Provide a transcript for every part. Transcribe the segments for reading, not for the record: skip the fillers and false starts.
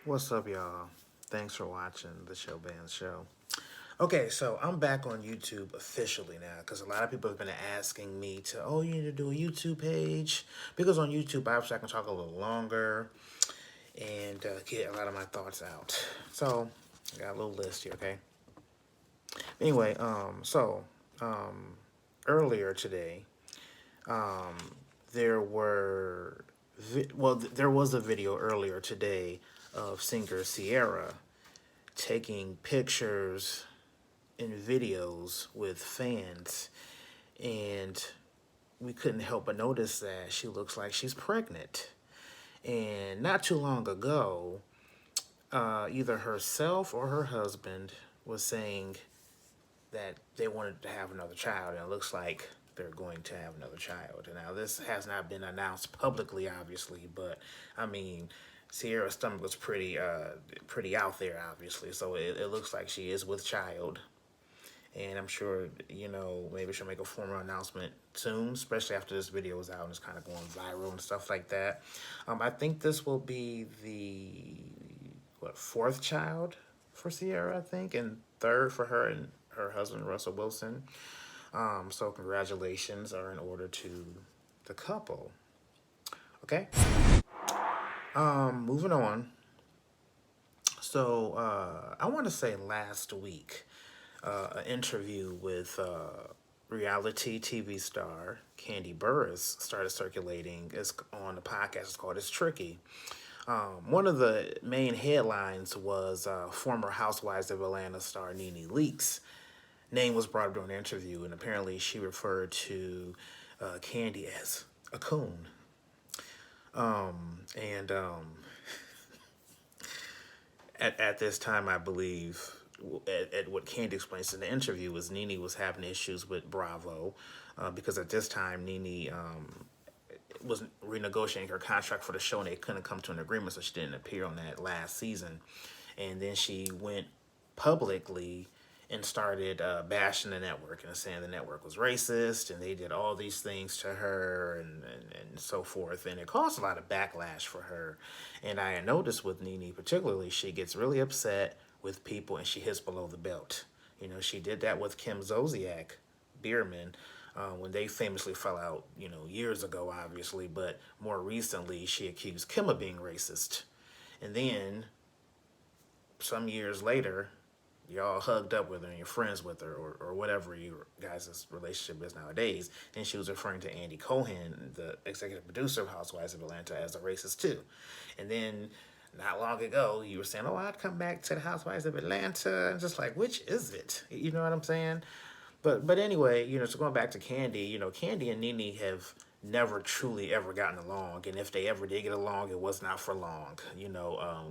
What's up, y'all? Thanks for watching the Show Band Show. Okay, so I'm back on YouTube officially now because a lot of people have been asking me to, oh, you need to do a YouTube page. Because on YouTube, obviously, I can talk a little longer and get a lot of my thoughts out. So, I got a little list here, okay? Anyway, earlier today, um, there were, there was a video earlier today of singer Ciara taking pictures and videos with fans, and we couldn't help but notice that she looks like she's pregnant. And not too long ago, either herself or her husband was saying that they wanted to have another child, and it looks like they're going to have another child. And now this has not been announced publicly, obviously, but I mean, Ciara's stomach was pretty out there, obviously. So it looks like she is with child, and I'm sure, maybe she'll make a formal announcement soon, especially after this video is out and it's kind of going viral and stuff like that. I think this will be the fourth child for Ciara, I think, and third for her and her husband Russell Wilson. So congratulations are in order to the couple. Okay. Moving on. So I want to say last week, an interview with reality TV star Kandi Burruss started circulating. It's on the podcast. It's called It's Tricky. One of the main headlines was former Housewives of Atlanta star Nene Leakes' name was brought up during the interview, and apparently she referred to Kandi as a coon. And at this time, I believe, at what Kandi explains in the interview, was Nene was having issues with Bravo because at this time Nene was renegotiating her contract for the show, and they couldn't come to an agreement, so she didn't appear on that last season. And then she went publicly and started bashing the network and saying the network was racist and they did all these things to her and so forth. And it caused a lot of backlash for her. And I noticed with Nene particularly, she gets really upset with people and she hits below the belt. She did that with Kim Zolciak-Biermann when they famously fell out, years ago, obviously. But more recently, she accused Kim of being racist. And then some years later, y'all hugged up with her and you're friends with her, or whatever your guys' relationship is nowadays. Then she was referring to Andy Cohen, the executive producer of Housewives of Atlanta, as a racist too. And then not long ago, you were saying, oh, I'd come back to the Housewives of Atlanta. And just like, which is it? You know what I'm saying? But anyway, so going back to Kandi, Kandi and Nene have never truly ever gotten along, and if they ever did get along, it was not for long.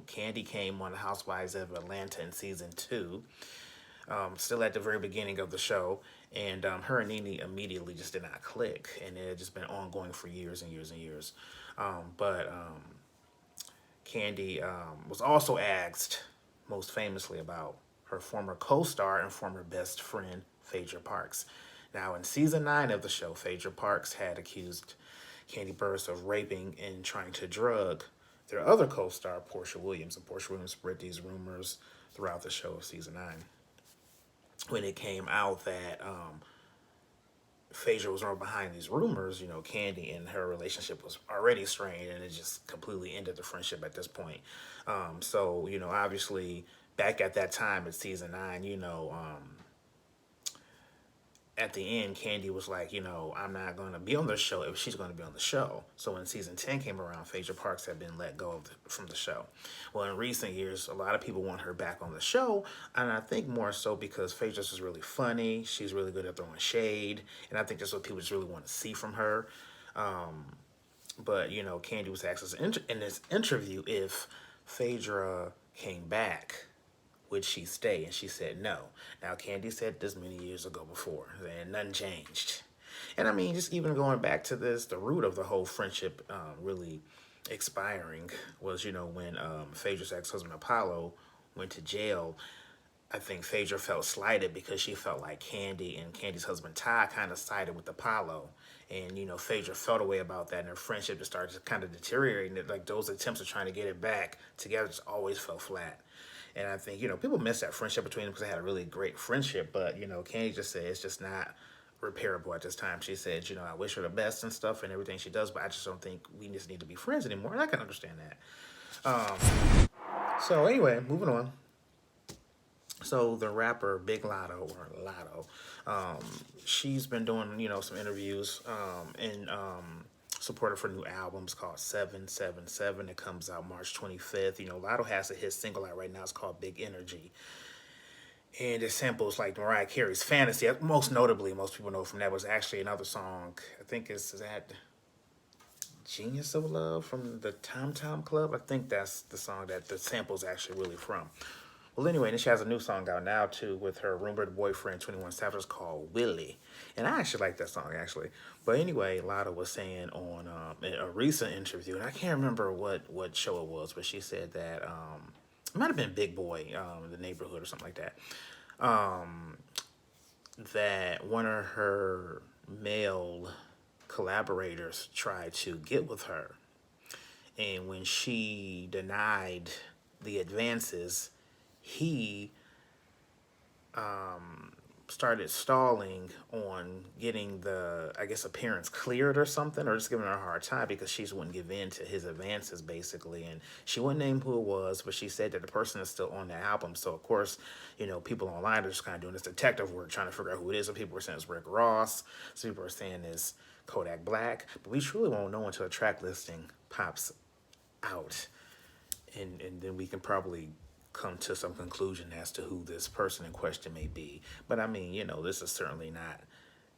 Kandi came on the Housewives of Atlanta in season 2, still at the very beginning of the show, and her and Nene immediately just did not click, and it had just been ongoing for years and years and years. But Kandi was also asked, most famously, about her former co-star and former best friend, Phaedra Parks. Now, in season 9 of the show, Phaedra Parks had accused Kandi Burruss of raping and trying to drug their other co-star, Porsha Williams. And Porsha Williams spread these rumors throughout the show of season 9. When it came out that Phaedra was behind these rumors, Kandi and her relationship was already strained, and it just completely ended the friendship at this point. So, obviously, back at that time in season 9, at the end, Kandi was like, I'm not going to be on the show if she's going to be on the show. So when season 10 came around, Phaedra Parks had been let go from the show. Well, in recent years, a lot of people want her back on the show, and I think more so because Phaedra is really funny. She's really good at throwing shade, and I think that's what people just really want to see from her. But, Kandi was asked in this interview if Phaedra came back, would she stay? And she said no. Now, Kandi said this many years ago before, and nothing changed. And I mean, just even going back to this, the root of the whole friendship really expiring was, when Phaedra's ex-husband Apollo went to jail. I think Phaedra felt slighted because she felt like Kandi and Kandi's husband Ty kind of sided with Apollo. And, you know, Phaedra felt a way about that, and their friendship just started to kind of deteriorating. Like, those attempts of trying to get it back together just always fell flat. And I think, you know, people miss that friendship between them because they had a really great friendship. But, you know, Kandi just said it's just not repairable at this time. She said, you know, I wish her the best and stuff and everything she does, but I just don't think we just need to be friends anymore. And I can understand that. So anyway, moving on. So the rapper Big Latto, or Latto, she's been doing, you know, some interviews and support of her new albums called 777. It comes out March 25th. You know, Latto has a hit single out right now. It's called Big Energy. And it samples like Mariah Carey's Fantasy. Most notably, most people know from that was actually another song. I think is that Genius of Love from the Tom Tom Club. I think that's the song that the sample's actually really from. Well, anyway, and she has a new song out now, too, with her rumored boyfriend, 21 Savage, called Wheelie. And I actually like that song, actually. But anyway, Latto was saying on a recent interview, and I can't remember what show it was, but she said that, it might have been Big Boy, The Neighborhood or something like that, that one of her male collaborators tried to get with her. And when she denied the advances, he started stalling on getting the, I guess, appearance cleared or something, or just giving her a hard time because she wouldn't give in to his advances, basically. And she wouldn't name who it was, but she said that the person is still on the album. So, of course, you know, people online are just kind of doing this detective work, trying to figure out who it is. Some people were saying it's Rick Ross. Some people are saying it's Kodak Black. But we truly won't know until a track listing pops out. And then we can probably come to some conclusion as to who this person in question may be. But I mean, you know, this is certainly not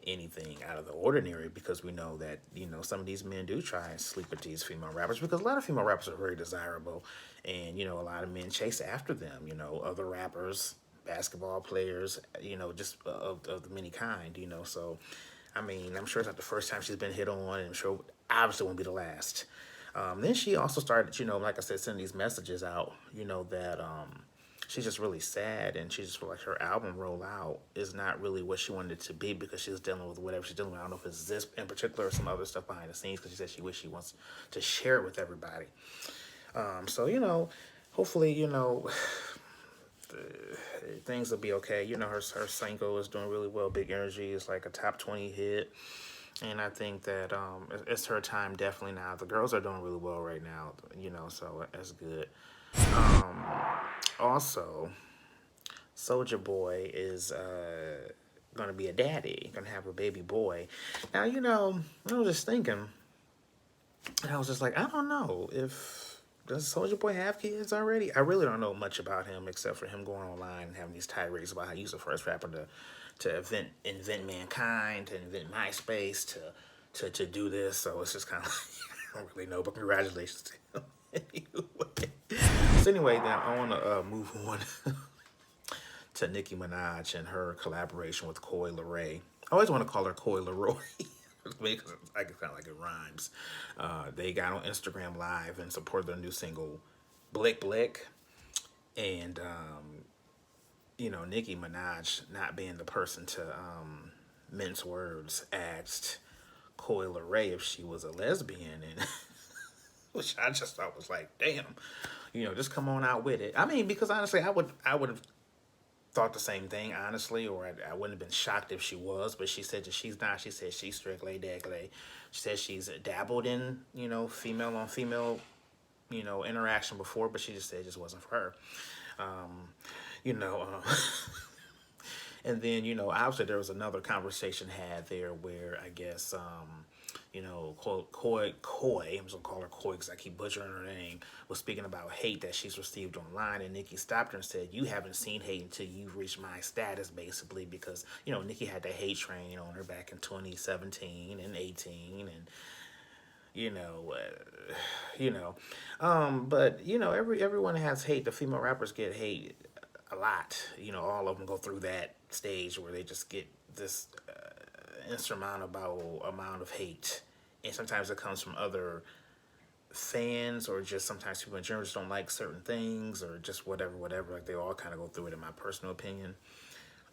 anything out of the ordinary, because we know that, you know, some of these men do try and sleep with these female rappers, because a lot of female rappers are very desirable, and, you know, a lot of men chase after them, you know, other rappers, basketball players, you know, just of the many kind, you know. So I mean, I'm sure it's not the first time she's been hit on, and I'm sure obviously won't be the last. Then she also started, you know, like I said, sending these messages out, you know, that she's just really sad, and she just felt like her album rollout is not really what she wanted it to be, because she's dealing with whatever she's dealing with. I don't know if it's this in particular or some other stuff behind the scenes, because she said she wants to share it with everybody. So, you know, hopefully, you know, things will be okay. You know, her single is doing really well. Big Energy is like a top 20 hit. And I think that it's her time definitely now. The girls are doing really well right now, you know, so that's good. Also, Soulja Boy is going to be a daddy, going to have a baby boy. Now, you know, I was just thinking, and I was just like, I don't know if, does Soulja Boy have kids already? I really don't know much about him, except for him going online and having these tirades about how he's the first rapper to invent mankind, to invent MySpace, to do this. So it's just kind of like, I don't really know, but congratulations to him. So anyway, then I want to move on to Nicki Minaj and her collaboration with Coi Leray. I always want to call her Coi Leray because I kind of like it rhymes. They got on Instagram Live and supported their new single, Blick. And you know, Nicki Minaj, not being the person to mince words, asked Coi Leray if she was a lesbian, and which I just thought was like, damn, you know, just come on out with it. I mean, because honestly, I would have thought the same thing, honestly, or I wouldn't have been shocked if she was. But she said that she's not. She said she's strictly deadly. She said she's dabbled in, you know, female on female, you know, interaction before, but she just said it just wasn't for her. You know, and then, you know, obviously there was another conversation had there where I guess, you know, Coi, I'm just gonna call her Coi because I keep butchering her name, was speaking about hate that she's received online, and Nicki stopped her and said, you haven't seen hate until you've reached my status, basically, because, you know, Nicki had the hate train on her back in 2017 and 18, and you know, but you know, everyone has hate. The female rappers get hate a lot. You know, all of them go through that stage where they just get this insurmountable amount of hate, and sometimes it comes from other fans, or just sometimes people in general just don't like certain things, or just whatever. Like, they all kind of go through it, in my personal opinion.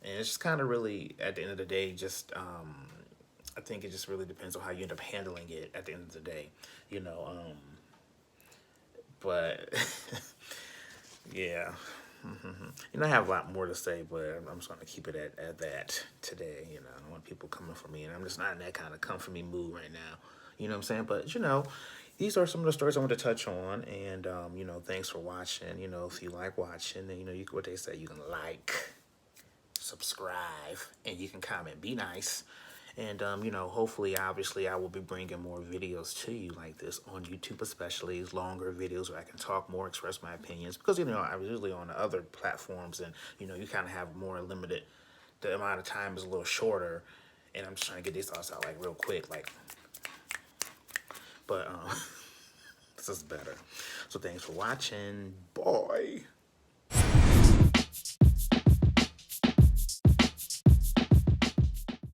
And it's just kind of really, at the end of the day, just I think it just really depends on how you end up handling it at the end of the day, you know. But yeah, you know, I have a lot more to say, but I'm just gonna keep it at that today. You know, I don't want people coming for me, and I'm just not in that kind of come for me mood right now. You know what I'm saying? But you know, these are some of the stories I want to touch on, and you know, thanks for watching. You know, if you like watching, then you know, what they say, you can like, subscribe, and you can comment. Be nice. And, you know, hopefully, obviously, I will be bringing more videos to you like this on YouTube, especially longer videos where I can talk more, express my opinions. Because, you know, I was usually on other platforms and, you know, you kind of have more limited, the amount of time is a little shorter. And I'm just trying to get these thoughts out like real quick, like, but this is better. So thanks for watching. Bye.